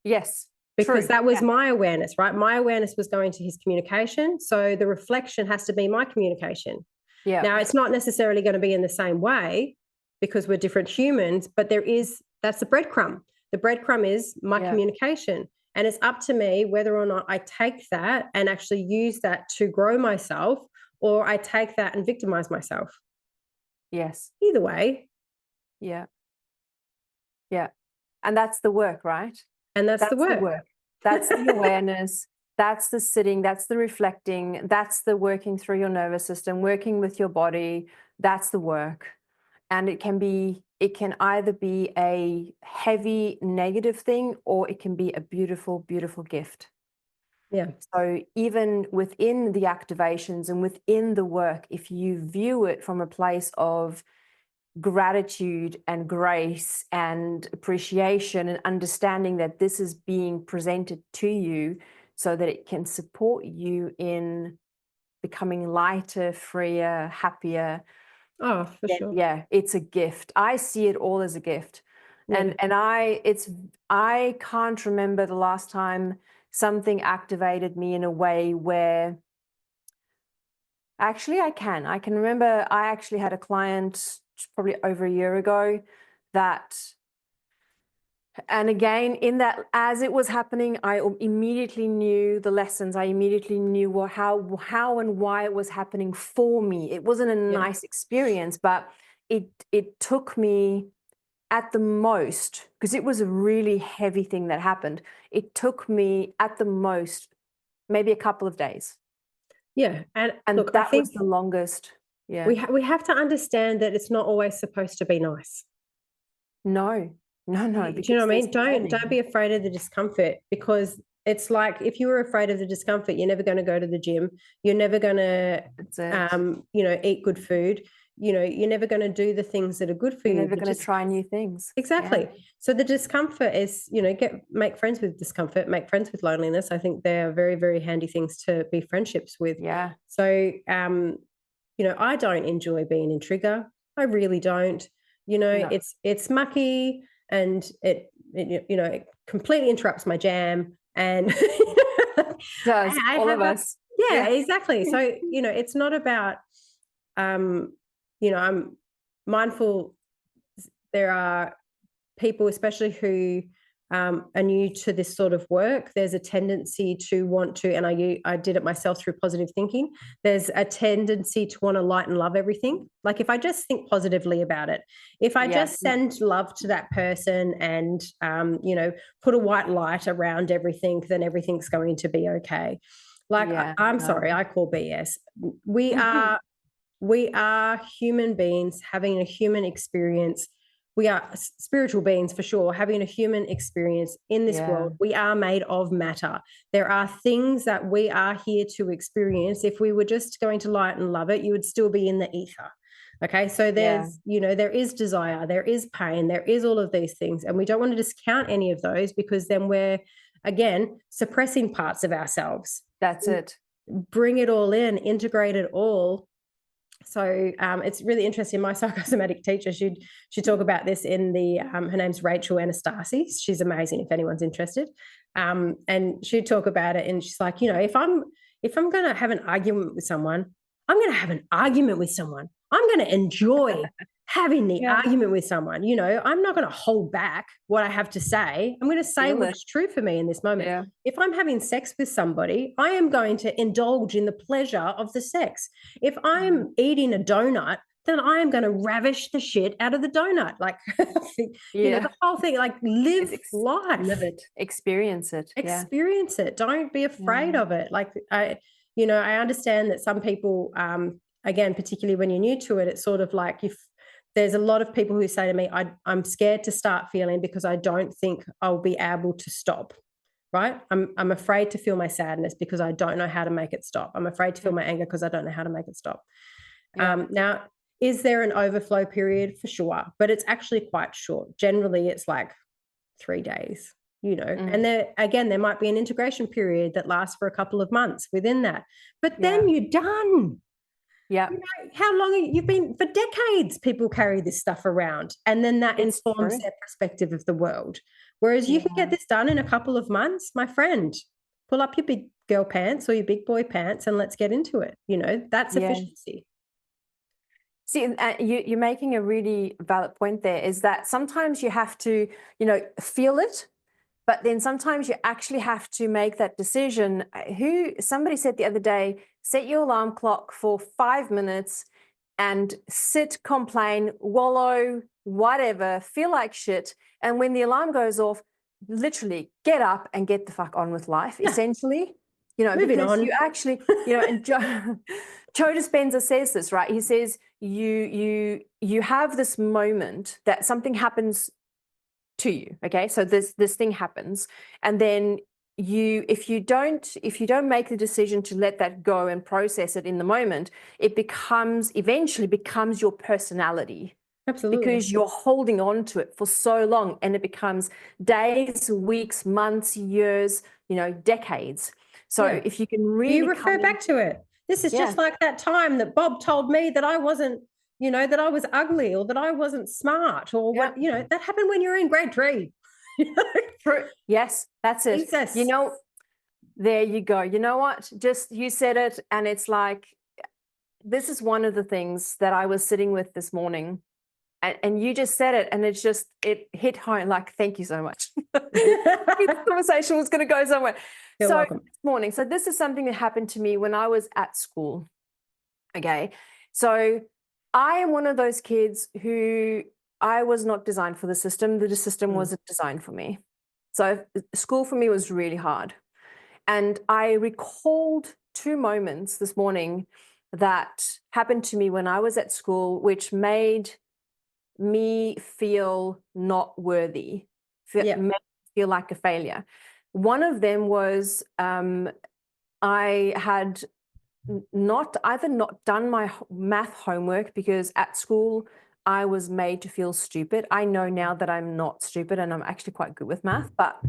Yes. Because that was my awareness, right? My awareness was going to his communication. So the reflection has to be my communication. Yeah. Now, it's not necessarily going to be in the same way because we're different humans, but that's the breadcrumb. The breadcrumb is my communication. And it's up to me whether or not I take that and actually use that to grow myself, or I take that and victimize myself. Yes. Either way. Yeah. Yeah. And that's the work, right? And that's the work. That's the awareness. That's the sitting. That's the reflecting. That's the working through your nervous system, working with your body. That's the work. And it can either be a heavy negative thing, or it can be a beautiful, beautiful gift. Yeah. So even within the activations and within the work, if you view it from a place of gratitude and grace and appreciation and understanding that this is being presented to you so that it can support you in becoming lighter, freer, happier. Oh, for sure. Yeah, it's a gift. I see it all as a gift. Yeah. And I can't remember the last time something activated me in a way where actually I can remember I actually had a client probably over a year ago and again, in that, as it was happening, I immediately knew the lessons. I immediately knew how and why it was happening for me. It wasn't a nice experience, but it took me at the most, because it was a really heavy thing that happened. It took me at the most maybe a couple of days. Yeah, and look, that was the longest. Yeah, we have to understand that it's not always supposed to be nice. No. Do you know what I mean? Don't be afraid of the discomfort, because it's like, if you were afraid of the discomfort, you're never going to go to the gym. You're never going to, eat good food. You're never going to do the things that are good for you. You're never going to try new things. Exactly. Yeah. So the discomfort is, make friends with discomfort, make friends with loneliness. I think they're very, very handy things to be friendships with. Yeah. So, I don't enjoy being in trigger. I really don't. No. It's mucky. And it completely interrupts my jam, and does all of us. Yeah, exactly. So it's not about I'm mindful. There are people, especially who are new to this sort of work. There's a tendency to want to, and I did it myself through positive thinking. There's a tendency to want to light and love everything. Like, if I just think positively about it, if I just send love to that person and, put a white light around everything, then everything's going to be okay. Like, I'm sorry, I call BS. We are human beings having a human experience. We are spiritual beings for sure, having a human experience in this world. We are made of matter. There are things that we are here to experience. If we were just going to light and love it, you would still be in the ether. Okay. So there's, there is desire, there is pain, there is all of these things. And we don't want to discount any of those, because then we're, again, suppressing parts of ourselves. That's it. Bring it all in, integrate it all. So it's really interesting. My psychosomatic teacher, she'd talk about this in the, her name's Rachel Anastasi. She's amazing if anyone's interested. And she'd talk about it, and she's like, if I'm going to have an argument with someone, I'm going to have an argument with someone. I'm going to enjoy having the argument with someone. I'm not going to hold back what I have to say. I'm going to say what's true for me in this moment. Yeah. If I'm having sex with somebody, I am going to indulge in the pleasure of the sex. If I'm eating a donut, then I am going to ravish the shit out of the donut. Like, Yeah. the whole thing, like live life, live it, experience it. Yeah. experience it. Don't be afraid of it. Like I understand that some people, again, particularly when you're new to it, it's sort of like if there's a lot of people who say to me, I'm scared to start feeling because I don't think I'll be able to stop. Right? I'm afraid to feel my sadness because I don't know how to make it stop. I'm afraid to feel my anger because I don't know how to make it stop. Yeah. Now, is there an overflow period? For sure, but it's actually quite short. Generally, it's like 3 days, and there might be an integration period that lasts for a couple of months within that, but then you're done. Yeah. How long you've been for decades, people carry this stuff around, and then that informs their perspective of the world. Whereas you can get this done in a couple of months, my friend. Pull up your big girl pants or your big boy pants and let's get into it. That's efficiency. See, you're making a really valid point there, is that sometimes you have to, feel it, but then sometimes you actually have to make that decision. Somebody said the other day, set your alarm clock for 5 minutes and sit, complain, wallow, whatever, feel like shit. And when the alarm goes off, literally get up and get the fuck on with life, essentially. Moving because on. you actually, and Joe Dispenza says this, right? He says you have this moment that something happens to you. Okay, so this thing happens, and then if you don't make the decision to let that go and process it in the moment, it eventually becomes your personality. Absolutely. Because you're holding on to it for so long, and it becomes days, weeks, months, years, decades. So if you can really you refer back to it. This is just like that time that Bob told me that I wasn't, that I was ugly or that I wasn't smart or what, that happened when you were in grade 3. True. Yes, that's it. Jesus. There you go. You know what? Just you said it, and it's like, this is one of the things that I was sitting with this morning. And you just said it, and it hit home. Like, thank you so much. The conversation was going to go somewhere. You're welcome. This morning, so this is something that happened to me when I was at school. Okay, so I am one of those kids who I was not designed for the system. The system wasn't designed for me. So school for me was really hard. And I recalled 2 moments this morning that happened to me when I was at school, which made me feel not worthy, made me feel like a failure. One of them was I had not done my math homework, because at school I was made to feel stupid. I know now that I'm not stupid and I'm actually quite good with math, but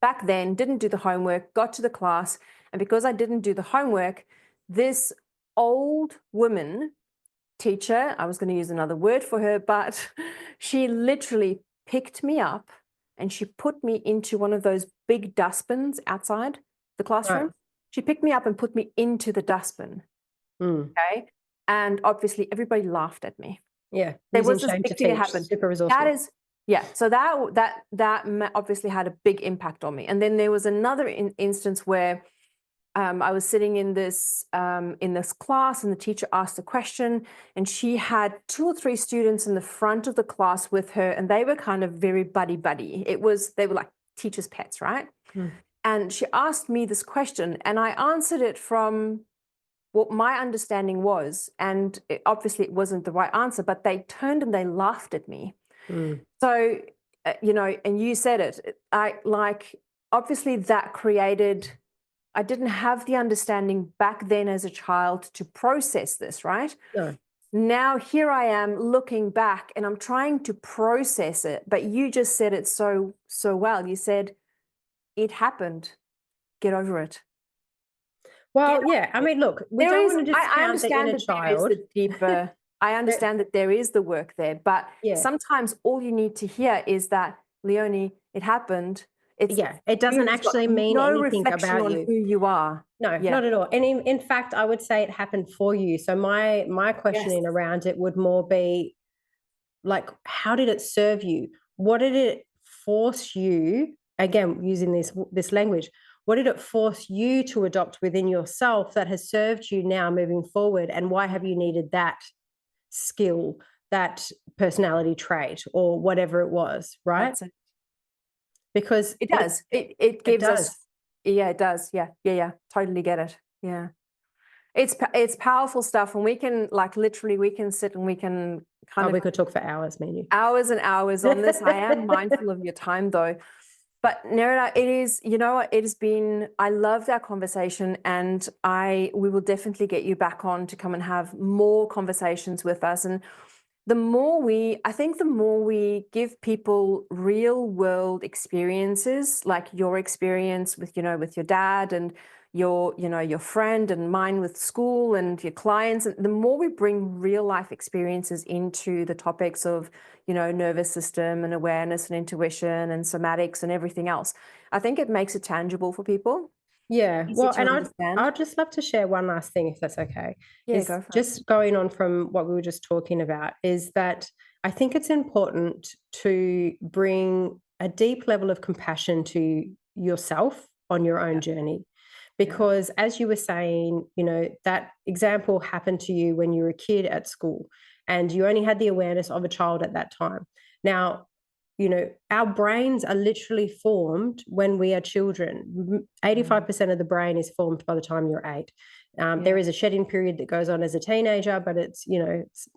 back then didn't do the homework, got to the class, and because I didn't do the homework, this old woman teacher, I was going to use another word for her, but she literally picked me up and she put me into one of those big dustbins outside the classroom. Right. She picked me up and put me into the dustbin. Okay. And obviously everybody laughed at me. Yeah. There was this big thing that happened. Super resourceful. That is, so that obviously had a big impact on me. And then there was another instance where I was sitting in this class, and the teacher asked a question, and she had 2 or 3 students in the front of the class with her, and they were kind of very buddy. They were like teachers' pets, right? And she asked me this question, and I answered it from what my understanding was, and obviously it wasn't the right answer, but they turned and they laughed at me. So, and you said it. Obviously that created. I didn't have the understanding back then as a child to process this, right? No. Now here I am looking back, and I'm trying to process it, but you just said it so well. You said, it happened. Get over it. Well, I mean, look, we don't want to discount the inner child. I understand that there is the work there, but sometimes all you need to hear is that, Leonie, it happened. It doesn't actually mean anything about you. Who you are. No, not at all. And in fact, I would say it happened for you. So my questioning around it would more be like, how did it serve you? What did it force you? Again, using this language, what did it force you to adopt within yourself that has served you now moving forward? And why have you needed that skill, that personality trait, or whatever it was, right? That's it. Because It does. It it gives does. us, yeah, it does. Yeah. Totally get it. Yeah. It's powerful stuff, and we can, like, literally we can sit and we can kind Oh, of we could talk for hours, me and you. hours and hours on this. I am mindful of your time though. But Nerida, it is, you know what, it has been, I loved our conversation, and we will definitely get you back on to come and have more conversations with us. And I think the more we give people real world experiences, like your experience with, with your dad, and your friend, and mine with school, and your clients, and the more we bring real life experiences into the topics of, nervous system and awareness and intuition and somatics and everything else, I think it makes it tangible for people, Yeah, easy well, to and understand. I'd just love to share one last thing, if that's okay. Yeah, Is go for it. just going on from what we were just talking about, is that I think it's important to bring a deep level of compassion to yourself on your own Yeah, journey. yeah, Because as you were saying, that example happened to you when you were a kid at school, and you only had the awareness of a child at that time. Now, our brains are literally formed when we are children. 85% of the brain is formed by the time you're 8. There yeah, is a shedding period that goes on as a teenager, but it's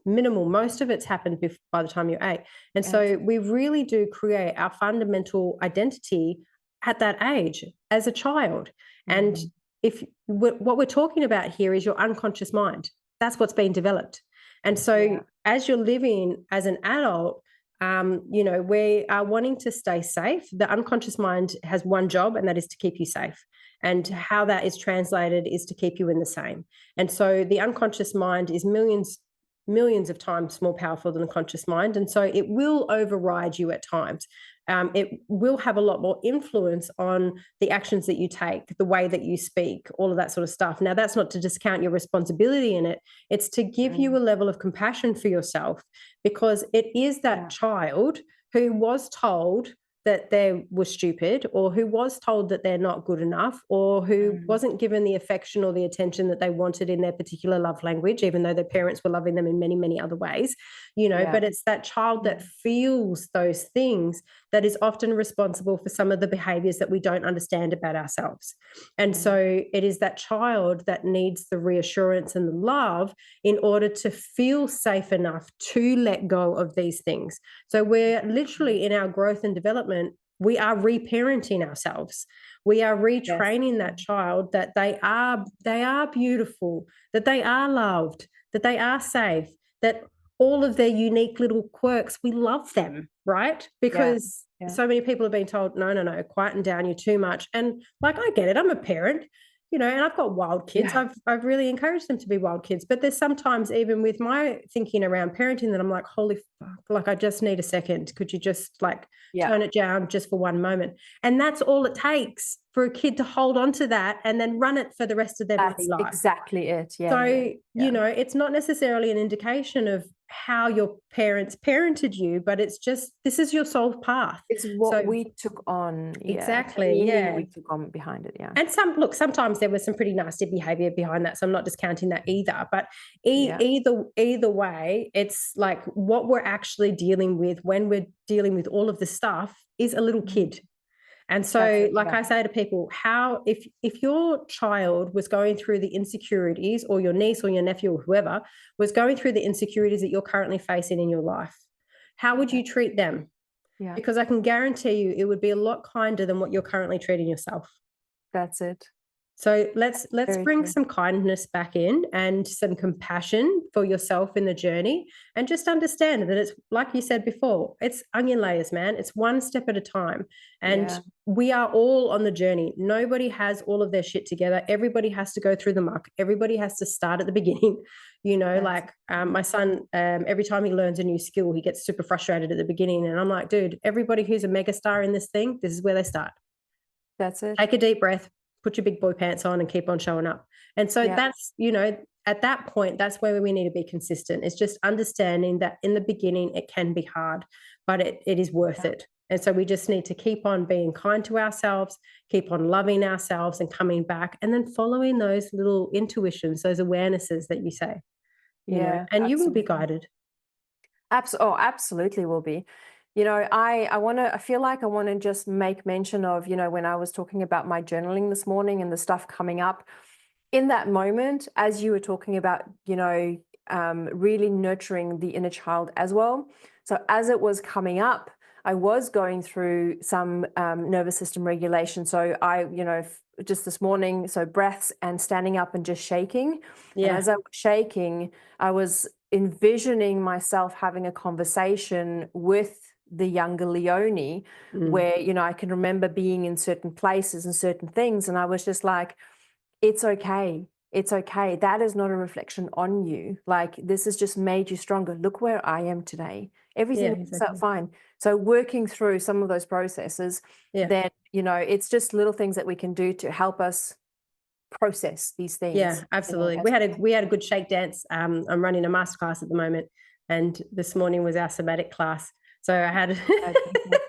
minimal. Most of it's happened by the time you're 8. And so absolutely. we really do create our fundamental identity at that age as a child. And Mm, if what we're talking about here is your unconscious mind, that's what's been developed. And so yeah, as you're living as an adult, we are wanting to stay safe. The unconscious mind has one job, and that is to keep you safe. And yeah, how that is translated is to keep you in the same. And so the unconscious mind is millions of times more powerful than the conscious mind. And so it will override you at times. It will have a lot more influence on the actions that you take, the way that you speak, all of that sort of stuff. Now, that's not to discount your responsibility in it. It's to give you mm, a level of compassion for yourself, because it is that yeah, child who was told that they were stupid, or who was told that they're not good enough, or who mm, wasn't given the affection or the attention that they wanted in their particular love language, even though their parents were loving them in many, many other ways, yeah, but it's that child that mm, feels those things that is often responsible for some of the behaviors that we don't understand about ourselves. And mm, so it is that child that needs the reassurance and the love in order to feel safe enough to let go of these things. So we're mm. literally in our growth and development, we are reparenting ourselves. We are Yes, retraining yeah, that child that they are beautiful, that they are loved, that they are safe, that all of their unique little quirks, we love them, right? yeah, Because yeah, so many people have been told, no, no, no, quieten down, you're too much. And like, I get it, I'm a parent, and I've got wild kids. yeah. I've really encouraged them to be wild kids. But there's sometimes, even with my thinking around parenting, that I'm like, holy fuck, like, I just need a second. Could you just like Yeah, turn it down just for one moment? And that's all it takes for a kid to hold on to that and then run it for the rest of their bloody that's life. exactly it. Yeah, yeah, So, yeah. it's not necessarily an indication of how your parents parented you, but it's just, this is your soul path. It's what So, we took on, yeah, the exactly, meaning that yeah. we took on behind it, yeah. And sometimes there was some pretty nasty behavior behind that. So I'm not discounting that either. But Yeah, either way, it's like what we're actually dealing with when we're dealing with all of the stuff is a little mm, kid. And that's so, it, like yeah, I say to people, how if your child was going through the insecurities, or your niece or your nephew or whoever was going through the insecurities that you're currently facing in your life, how would yeah, you treat them? yeah, Because I can guarantee you it would be a lot kinder than what you're currently treating yourself. that's it. So let's Very bring true. some kindness back in, and some compassion for yourself in the journey, and just understand that it's like you said before, it's onion layers, man. It's one step at a time. And Yeah, we are all on the journey. Nobody has all of their shit together. Everybody has to go through the muck. Everybody has to start at the beginning. that's Like, it. my son, every time he learns a new skill, he gets super frustrated at the beginning. And I'm like, dude, everybody who's a megastar in this thing, this is where they start. That's it. Take a deep breath, put your big boy pants on, and keep on showing up. And so Yeah, that's, at that point, that's where we need to be consistent. It's just understanding that in the beginning, it can be hard, but it is worth yeah, it. And so we just need to keep on being kind to ourselves, keep on loving ourselves and coming back, and then following those little intuitions, those awarenesses that you say. Yeah, and you will be absolutely. guided. Absolutely will be. I feel like I want to just make mention of, when I was talking about my journaling this morning and the stuff coming up in that moment, as you were talking about, really nurturing the inner child as well. So as it was coming up, I was going through some nervous system regulation. So just this morning, so breaths and standing up and just shaking. And Yeah. as I was shaking, I was envisioning myself having a conversation with the younger Leonie, Mm. where, I can remember being in certain places and certain things. And I was just like, it's okay. It's okay. That is not a reflection on you. Like, this has just made you stronger. Look where I am today. Yeah, Everything works out exactly. fine. So working through some of those processes, Yeah. then, it's just little things that we can do to help us process these Yeah, things, absolutely. as We had a good shake dance. I'm running a masterclass at the moment, and this morning was our somatic class. So I had beautiful. good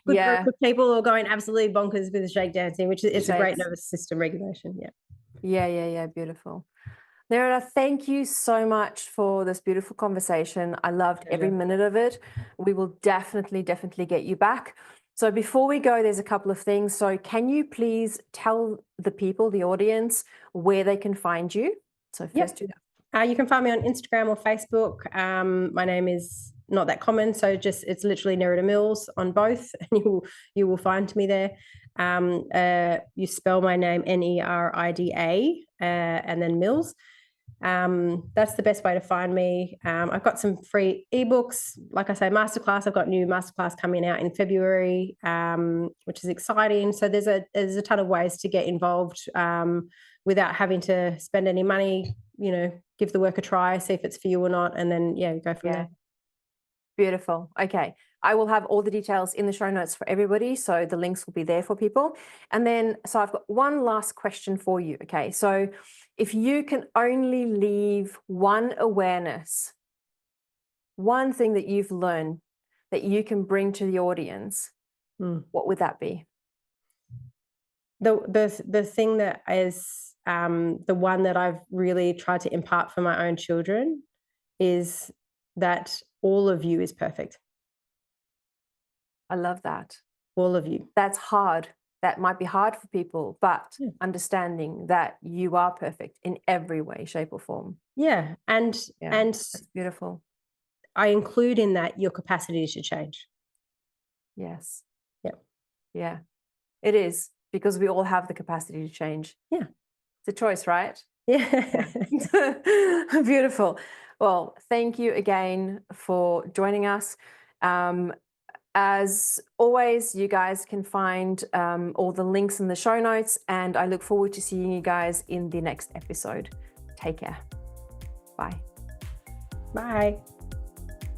group Yeah. of people all going absolutely bonkers with the shake dancing, which is it's a great Shakes. nervous system regulation. Yeah. Yeah. Beautiful. Nerida, thank you so much for this beautiful conversation. I loved every Pleasure. minute of it. We will definitely get you back. So before we go, there's a couple of things. So can you please tell the people, the audience, where they can find you? So first Yep. do that. You can find me on Instagram or Facebook. My name is not that common, so it's literally Nerida Mills on both, and you will find me there. You spell my name Nerida, and then Mills. That's the best way to find me. I've got some free ebooks, like I say, masterclass. I've got new masterclass coming out in February, which is exciting. So there's a ton of ways to get involved without having to spend any money. Give the work a try, see if it's for you or not, and then go from there. Beautiful. Okay. I will have all the details in the show notes for everybody. So the links will be there for people. And then, so I've got one last question for you. Okay. So if you can only leave one awareness, one thing that you've learned that you can bring to the audience, what would that be? The thing that is the one that I've really tried to impart for my own children is that all of you is perfect. I love that. All of you. That's hard. That might be hard for people, but understanding that you are perfect in every way, shape, or form. Yeah. And that's beautiful. I include in that your capacity to change. Yes. Yeah. Yeah. It is, because we all have the capacity to change. Yeah. It's a choice, right? Yeah. Beautiful. Well, thank you again for joining us. As always, you guys can find all the links in the show notes, and I look forward to seeing you guys in the next episode. Take care. Bye. Bye.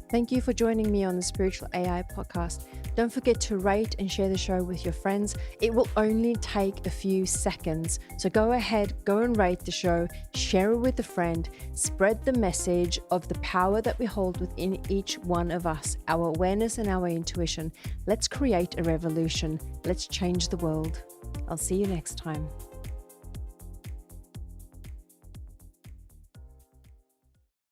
Thank you for joining me on the Spiritual AI podcast. Don't forget to rate and share the show with your friends. It will only take a few seconds. So go ahead, go and rate the show, share it with a friend, spread the message of the power that we hold within each one of us, our awareness and our intuition. Let's create a revolution. Let's change the world. I'll see you next time.